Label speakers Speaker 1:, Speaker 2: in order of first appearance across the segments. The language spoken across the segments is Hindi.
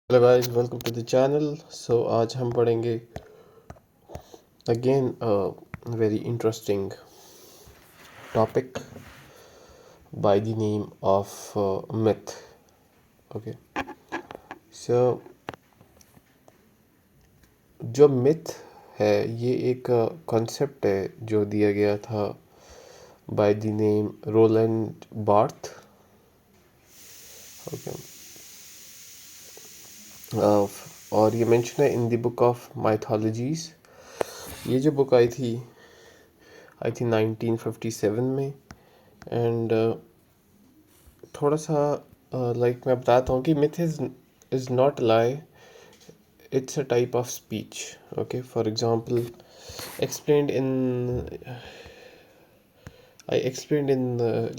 Speaker 1: Hello guys, welcome to the channel. So आज हम पढ़ेंगे again very interesting topic by the name of myth. Okay, so जो मिथ है ये एक कॉन्सेप्ट है जो दिया गया था by the name Roland Barthes. Okay, और ये मेंशन है in the book of mythologies. ये जो बुक आई थी आई थी 1957 में। एंड थोड़ा सा लाइक मैं बताता हूँ कि myth is not lie, it's a type of speech. Okay, for example, explained in I explained in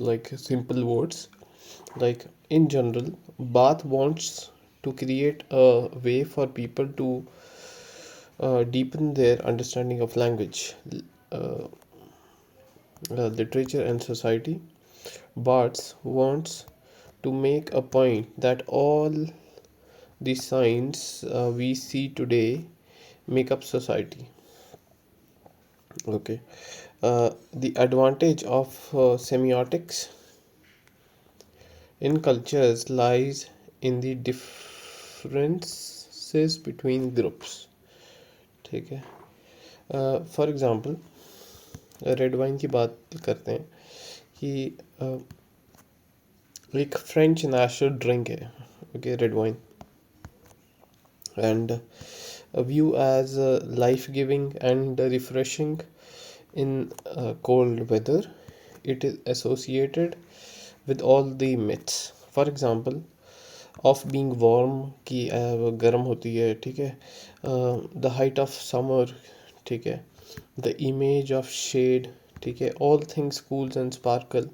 Speaker 1: like simple words. Like in general, Bath wants to create a way for people to deepen their understanding of language, uh, literature and society. Barthes wants to make a point that all the signs we see today make up society. Okay, the advantage of semiotics in cultures lies in the differences between groups. ठीक है, फॉर एग्जांपल रेड वाइन की बात करते हैं कि एक फ्रेंच नेशनल ड्रिंक है। Okay, red wine and view as life giving and refreshing in cold weather. It is associated with all the myths. For example, of being warm कि गर्म होती है, ठीक है, द हाइट ऑफ समर, ठीक है, द इमेज ऑफ शेड, ठीक है, all things cools and sparkle.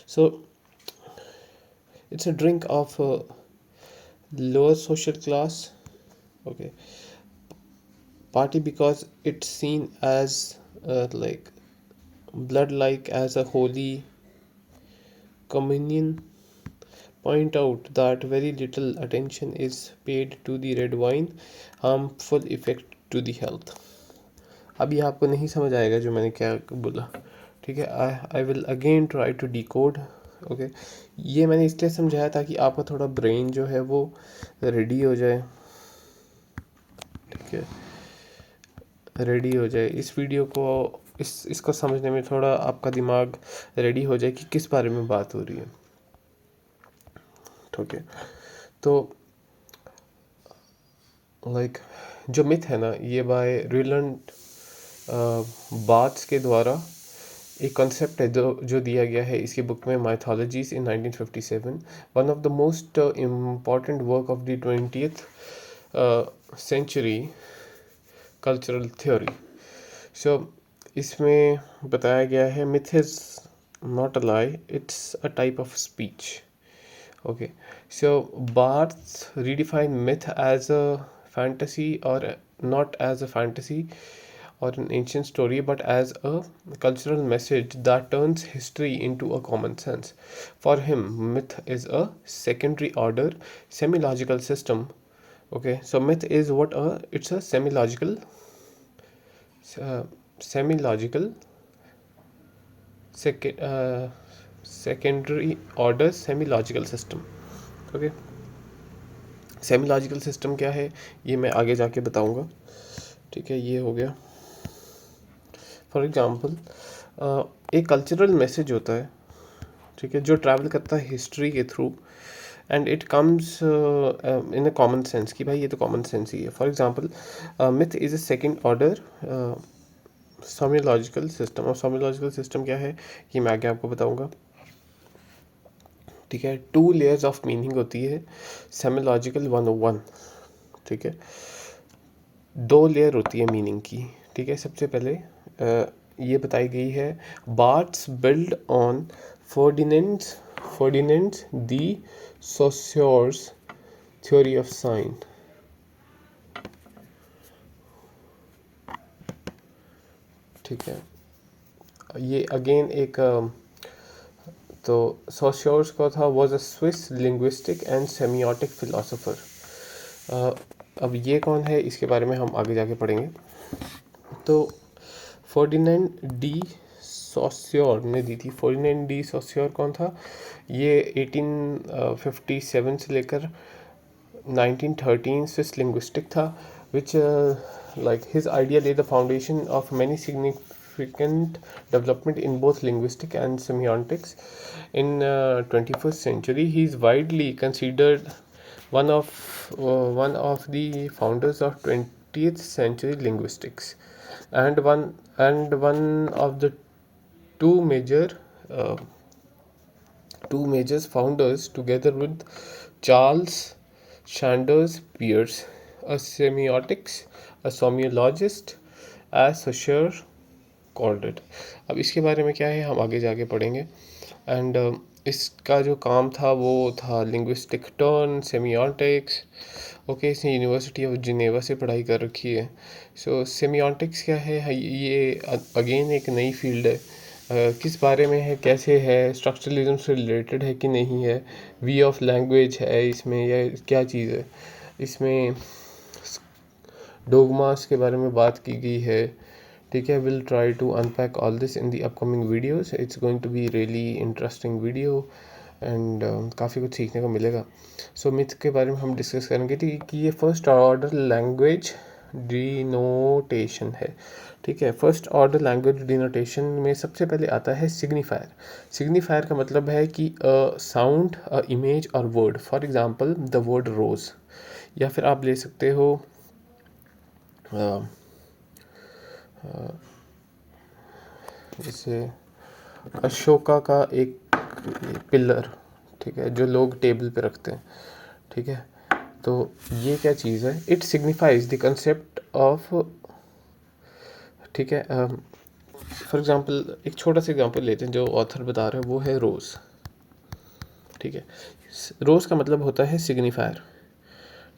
Speaker 1: So it's a drink of lower social class. Okay, partly because it's seen as like blood, like as a holy communion. Point out that very little attention is paid to the red wine harmful effect to the health. अभी आपको नहीं समझ आएगा जो मैंने क्या बोला, ठीक है. I will again try to decode. Okay, ये मैंने इसलिए समझाया ताकि आपका थोड़ा ब्रेन जो है वो रेडी हो जाए. ठीक है, रेडी हो जाए इस वीडियो को, इसको समझने में थोड़ा आपका दिमाग रेडी हो जाए कि किस बारे में बात हो रही है. ठीक है, तो लाइक जो मिथ है ना, ये बाय रोलैंड बार्थ्स के द्वारा एक कॉन्सेप्ट है जो दिया गया है इसकी बुक में mythologies in 1957. One of the most important work of the 20th century cultural theory. So इसमें बताया गया है myth is not a lie, it's a type of speech. Okay, so Barthes redefine myth as a fantasy, or not as a fantasy or an ancient story, but as a cultural message that turns history into a common sense. For him, myth is a secondary order semi-logical system. Okay, so myth is what it's a uh, semi-logical secondary order semi-logical system. Okay, semi logical system क्या है ये मैं आगे जाके बताऊंगा. ठीक है, ये हो गया. फॉर एग्जांपल, एक कल्चरल मैसेज होता है, ठीक है, जो ट्रैवल करता है हिस्ट्री के through, and it comes in a common sense कि भाई ये तो कॉमन सेंस ही है. For example, myth is a second order semiological system. और सोमियोलॉजिकल सिस्टम क्या है ये मैं आगे आपको बताऊंगा. ठीक है, 2 लेयर्स ऑफ मीनिंग होती है सेमियोलॉजिकल 101. ठीक है, 2 लेयर होती है मीनिंग की. ठीक है, सबसे पहले ये बताई गई है Barthes build on Ferdinand's de Saussure's theory of sign. ठीक है, ये अगेन एक तो सोस्योर्स का था, was a Swiss linguistic and semiotic philosopher. अब ये कौन है, इसके बारे में हम आगे जाके पढ़ेंगे। तो फर्डिनेंड डी सॉस्योर ने दी थी। फर्डिनेंड डी सॉस्योर कौन था? ये 1857 से लेकर 1913 स्विस लिंग्विस्टिक था, which like his idea laid the foundation of many significant development in both linguistic and semiotics in 21st century. He is widely considered one of the founders of 20th century linguistics, and one of the two major uh, two major founders, together with Charles Sanders Peirce, a semiotics, a semiologist, as Saussure called it. अब इसके बारे में क्या है हम आगे जाके पढ़ेंगे। एंड इसका जो काम था वो था लिंग्विस्टिक टर्न, सेमियोटिक्स। ओके, इसने यूनिवर्सिटी ऑफ जिनेवा से पढ़ाई कर रखी है। सो सेमियोटिक्स क्या है? ये अगेन एक नई फील्ड है। किस बारे में है, कैसे है, स्ट्रक्चरलिज्म से रिलेटेड है कि नहीं है, वी ऑफ लैंग्वेज है इसमें, या क्या चीज़ है इसमें, डोगमास के बारे में बात की गई है। ठीक है, will try to unpack all this in the upcoming videos. It's going to be really interesting video and काफ़ी कुछ सीखने को मिलेगा। सो मिथ के बारे में हम डिस्कस करेंगे कि ये फर्स्ट ऑर्डर लैंग्वेज डिनोटेशन है। ठीक है, फर्स्ट ऑर्डर लैंग्वेज डिनोटेशन में सबसे पहले आता है सिग्निफायर। सिग्निफायर का मतलब है कि अ साउंड, अ इमेज और word. For example the word rose, या फिर आप ले सकते हो जैसे अशोका का एक पिलर, ठीक है, जो लोग टेबल पे रखते हैं। ठीक है, तो ये क्या चीज़ है? It signifies the concept of, ठीक है, फॉर एग्जांपल एक छोटा सा एग्जांपल लेते हैं जो ऑथर बता रहे हैं, वो है रोज़। ठीक है, रोज़ का मतलब होता है सिग्निफायर।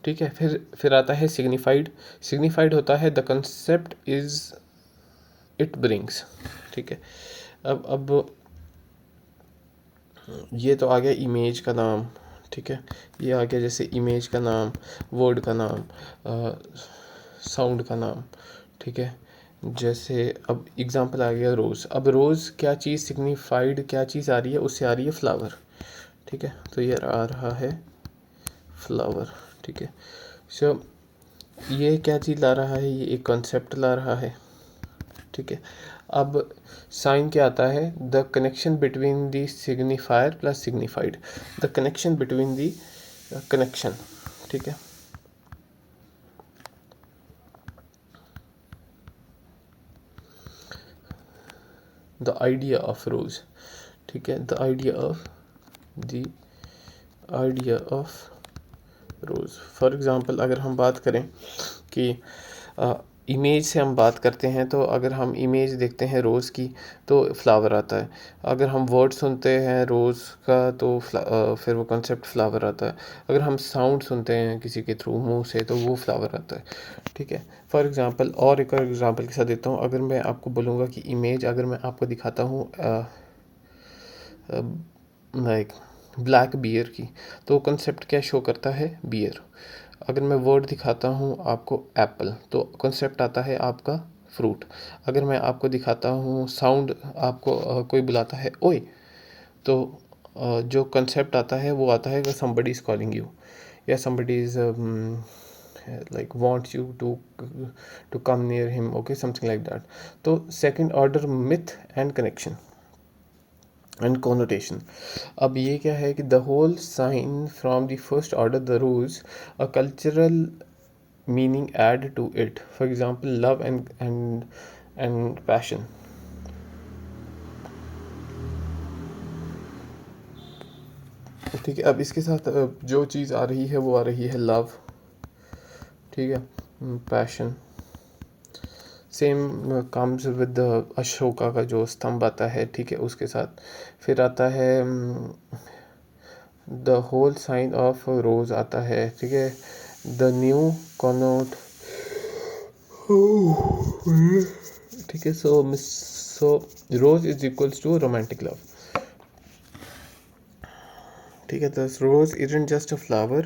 Speaker 1: ठीक है, फिर आता है सिग्निफाइड। सिग्निफाइड होता है the concept is it brings. ठीक है, अब ये तो आ गया इमेज का नाम। ठीक है, ये आ गया जैसे इमेज का नाम, वर्ड का नाम, साउंड का नाम। ठीक है, जैसे अब एग्जांपल आ गया रोज़। अब रोज़ क्या चीज़ सिग्निफाइड, क्या चीज़ आ रही है? उससे आ रही है फ्लावर। ठीक है, तो ये आ रहा है फ्लावर। ठीक है, सो ये क्या चीज़ ला रहा है? ये एक कॉन्सेप्ट ला रहा है। ठीक है, अब साइन क्या आता है? The connection between the signifier plus signified, the connection between the connection. ठीक है, द आइडिया ऑफ रोज। ठीक है, the idea of rose. For example अगर हम बात करें कि इमेज से हम बात करते हैं, तो अगर हम इमेज देखते हैं रोज़ की तो फ्लावर आता है। अगर हम वर्ड सुनते हैं रोज़ का तो फिर वो कंसेप्ट फ्लावर आता है। अगर हम साउंड सुनते हैं किसी के थ्रू मुंह से तो वो फ्लावर आता है। ठीक है, फॉर एग्जांपल और एक और एग्जांपल के साथ देता हूँ। अगर मैं आपको बोलूँगा कि इमेज, अगर मैं आपको दिखाता हूँ लाइक ब्लैक बियर की, तो कंसेप्ट क्या शो करता है? बियर। अगर मैं वर्ड दिखाता हूँ आपको एप्पल, तो कंसेप्ट आता है आपका फ्रूट। अगर मैं आपको दिखाता हूँ साउंड, आपको कोई बुलाता है ओए, तो जो कंसेप्ट आता है वो आता है somebody is calling you, या somebody is like wants you to come near him, okay, something like that. तो second order myth and connection and connotation। अब ये क्या है कि the whole sign from the first order the rules a cultural meaning add to it. For example love and passion. ठीक है, अब इसके साथ जो चीज़ आ रही है वो आ रही है लव। ठीक है, passion same comes with Ashoka का जो स्तंभ आता है। ठीक है, उसके साथ फिर आता है the whole sign of rose आता है। ठीक है, द न्यू कॉनोट। ठीक है, so rose is equals to romantic love. ठीक है, the rose isn't just a flower,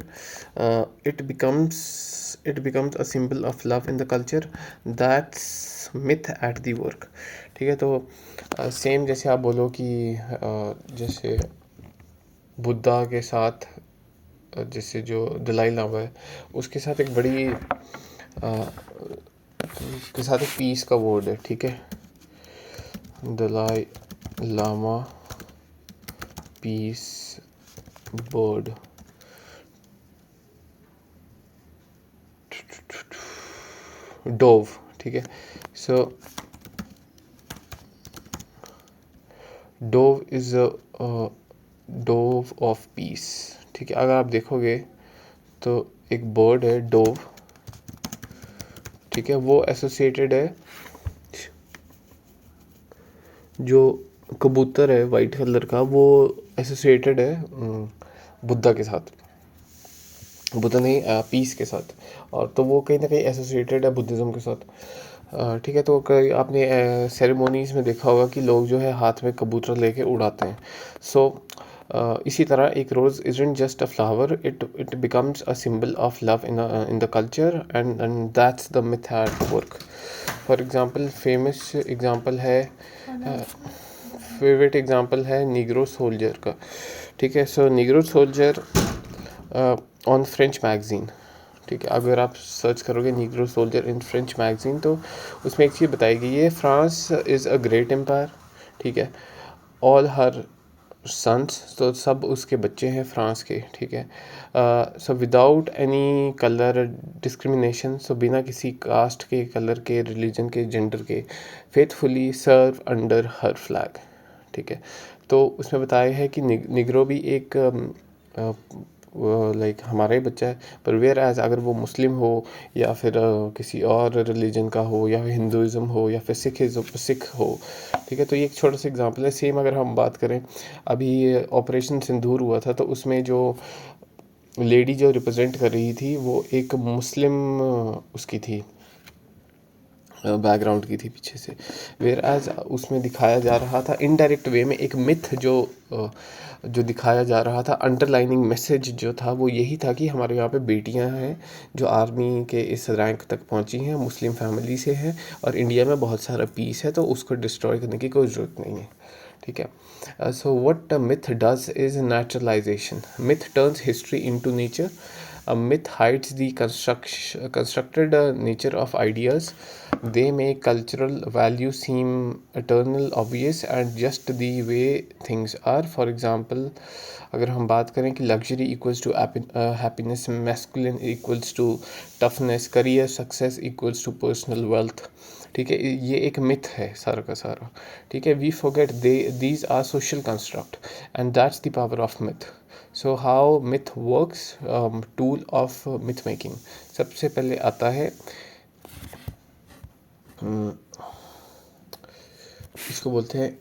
Speaker 1: it becomes a symbol of love in the culture. That's myth at the work. ठीक है, तो सेम जैसे आप बोलो कि जैसे बुद्धा के साथ जैसे जो दलाई लामा है उसके साथ एक बड़ी उसके साथ एक पीस का वर्ड है, ठीक है, Dalai Lama peace bird, dove, ठीक है। So dove is a dove of peace, ठीक है। अगर आप देखोगे तो एक बर्ड है डोव, ठीक है, वो एसोसिएटेड है, जो कबूतर है वाइट कलर का वो एसोसिएटेड है बुद्धा के साथ, बुद्धा नहीं पीस के साथ, और तो वो कहीं ना कहीं एसोसिएटेड है बुद्धिज़्म के साथ। ठीक है, तो कई आपने सेरेमोनीज़ में देखा होगा कि लोग जो है हाथ में कबूतर लेके उड़ाते हैं। सो इसी तरह एक rose isn't just a flower, it becomes a symbol of love in the culture, and that's the myth at work. For example famous example है फेवरेट एग्जांपल है नीग्रो सोल्जर का, ठीक है। So Negro soldier on French magazine, ठीक है, अगर आप सर्च करोगे Negro soldier in French magazine तो उसमें एक चीज़ बताई गई है, France is a great empire, ठीक है, ऑल हर सन्स, तो सब उसके बच्चे हैं फ्रांस के, ठीक है। So without any colour discrimination, so बिना किसी कास्ट के, कलर के, रिलीजन के, जेंडर के, faithfully serve under her flag, ठीक है। तो उसमें बताया है कि निग्रो भी एक लाइक हमारा ही बच्चा है, पर वेयर एज अगर वो मुस्लिम हो या फिर किसी और रिलीजन का हो, या फिर हिंदुज़म हो, या फिर सिख हो, ठीक है। तो ये एक छोटा सा एग्जांपल है। सेम अगर हम बात करें, अभी ऑपरेशन सिंदूर हुआ था, तो उसमें जो लेडी जो रिप्रेजेंट कर रही थी वो एक मुस्लिम उसकी थी, बैकग्राउंड की थी पीछे से, वेयर एज उसमें दिखाया जा रहा था इनडायरेक्ट वे में एक मिथ जो दिखाया जा रहा था, अंडरलाइनिंग मैसेज जो था वो यही था कि हमारे यहाँ पे बेटियां हैं जो आर्मी के इस रैंक तक पहुँची हैं, मुस्लिम फैमिली से हैं, और इंडिया में बहुत सारा पीस है, तो उसको डिस्ट्रॉय करने की कोई ज़रूरत नहीं है, ठीक है। So what myth does is naturalization. Myth turns history into nature. A myth hides the constructed nature of ideas. They make cultural value seem eternal, obvious, and just the way things are. For example, अगर हम बात करें कि luxury equals to happiness, masculine equals to toughness, career success equals to personal wealth, ठीक है, ये एक मिथ है सारा का सारा, ठीक है। We forget these are social construct, and that's the power of myth. So how myth works, tool of myth making, सबसे पहले आता है इसको बोलते हैं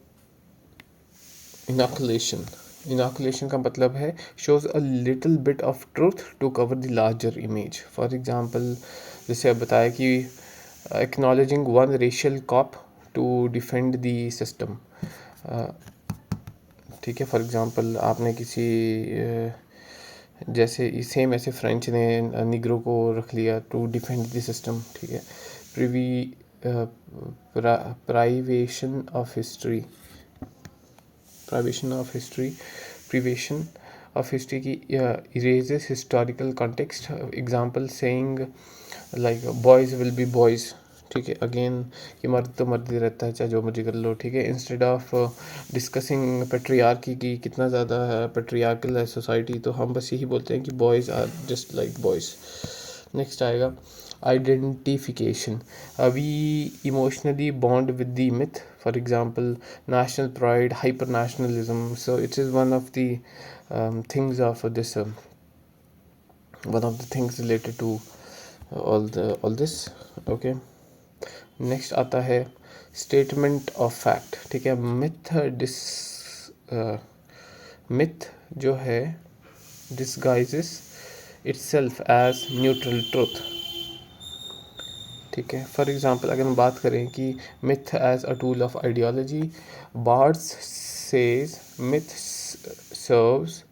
Speaker 1: इनॉकुलेशन। इनॉकुलेशन का मतलब है shows a little bit of truth to cover the larger image. For example जैसे अब बताया कि acknowledging one racial cop to defend the system, ठीक है। फॉर एग्जांपल आपने किसी जैसे सेम ऐसे फ्रेंच ने निग्रो को रख लिया टू डिफेंड द सिस्टम, ठीक है। Privy privation of history, privation of history, privation of history की erases historical context. Example saying like boys will be boys, ठीक है, अगेन कि मर्द तो मर्द ही रहता है चाहे जो मर्जी कर लो, ठीक है। इंस्टेड ऑफ डिस्कसिंग पेट्रियार्की की कितना ज़्यादा पेट्रियार्कल है सोसाइटी, तो हम बस यही बोलते हैं कि boys are just like boys. Next आएगा identification. We emotionally bond with the myth. For example, national pride, hyper nationalism. So it is one of the things of this one of the things related to all this, okay. Next आता है स्टेटमेंट ऑफ फैक्ट, ठीक है। मिथ जो है disguises itself as neutral truth, ठीक है। फॉर एग्जांपल अगर हम बात करें कि myth as a tool of ideology, Barthes says myth serves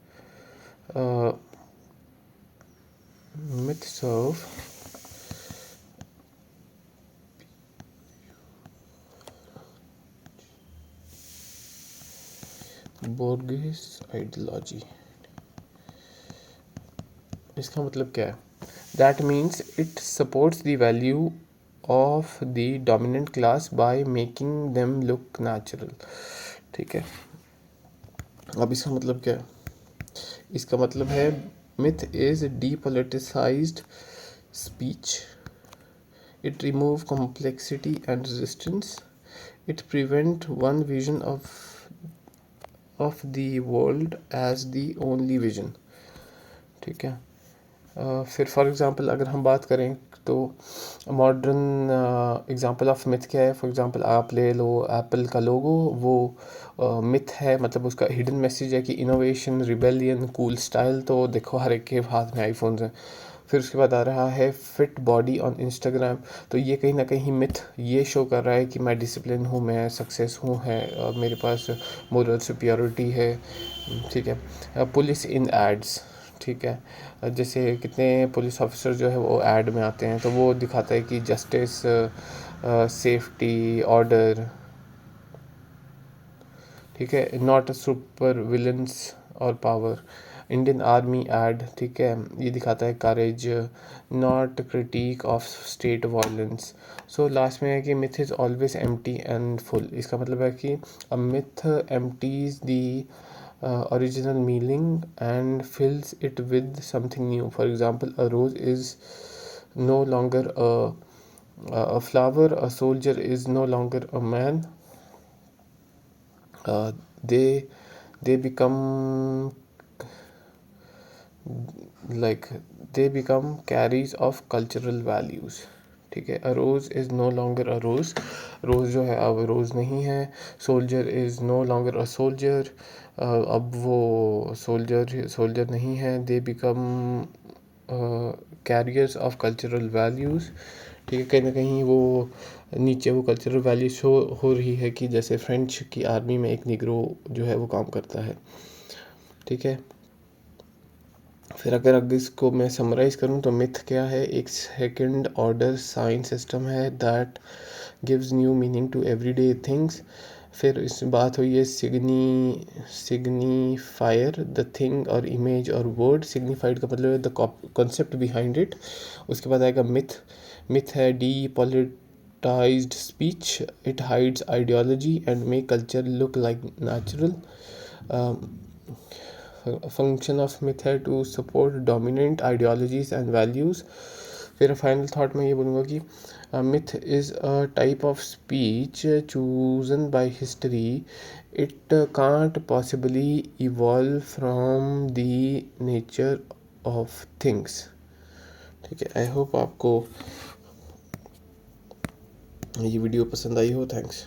Speaker 1: myths of bourgeois ideology, इसका मतलब क्या है? That means it supports the value of the dominant class by making them look natural. ठीक है, अब इसका मतलब क्या है? इसका मतलब है myth is depoliticized speech. It remove complexity and resistance. It prevent one vision of the world as the only vision. ठीक है। फिर फॉर एग्ज़ाम्पल अगर हम बात करें तो मॉडर्न एग्ज़ाम्पल ऑफ मिथ क्या है? फॉर एग्ज़ाम्पल आप ले लो एप्पल का लोगो, वो मिथ है, मतलब उसका हिडन मैसेज है कि इनोवेशन, रिबेलियन, कूल स्टाइल। तो देखो हर एक के हाथ में आईफोन्स हैं। फिर उसके बाद आ रहा है फिट बॉडी ऑन इंस्टाग्राम। तो ये कहीं ना कहीं मिथ ये शो कर रहा है कि मैं डिसिप्लिन हूँ, मैं सक्सेस हूँ, है मेरे पास मोरल सुपियोरिटी है। ठीक है। पुलिस इन एड्स, ठीक है, जैसे कितने पुलिस ऑफिसर जो है वो ऐड में आते हैं, तो वो दिखाता है कि जस्टिस, सेफ्टी, ऑर्डर। ठीक है, नॉट सुपर विलन्स और पावर। इंडियन आर्मी ऐड, ठीक है, ये दिखाता है courage, not critic of state violence. So last में है कि myth is always empty and full. इसका मतलब है कि a myth empties the original meaning and fills it with something new. For example, a rose is no longer a flower, a soldier is no longer a man. uh, they they become like they become carries of cultural values। ठीक है, a rose is no longer a rose, rose जो है अब रोज़ नहीं है। Soldier is no longer a soldier, अब वो सोल्जर सोल्जर नहीं है। They become carriers of cultural values. ठीक है, कहीं ना कहीं वो नीचे वो कल्चरल वैल्यू शो हो रही है कि जैसे फ्रेंच की आर्मी में एक निग्रो जो है वो काम करता है। ठीक है, फिर अगर इसको मैं समराइज़ करूँ तो मिथ क्या है? एक सेकंड ऑर्डर साइंस सिस्टम है that gives new meaning to everyday things. फिर इस बात हुई है सिग्निफायर द थिंग और इमेज और वर्ड। सिग्निफाइड का मतलब है द कॉन्सेप्ट बिहाइंड इट। उसके बाद आएगा मिथ। मिथ है depoliticized speech, it hides ideology and make culture look like natural. Function of myth है to support dominant ideologies and values. फिर फाइनल थाट मैं ये बोलूँगा कि myth is a type of speech chosen by history. It can't possibly evolve from the nature of things. ठीक है, आई होप आपको ये वीडियो पसंद आई हो। थैंक्स।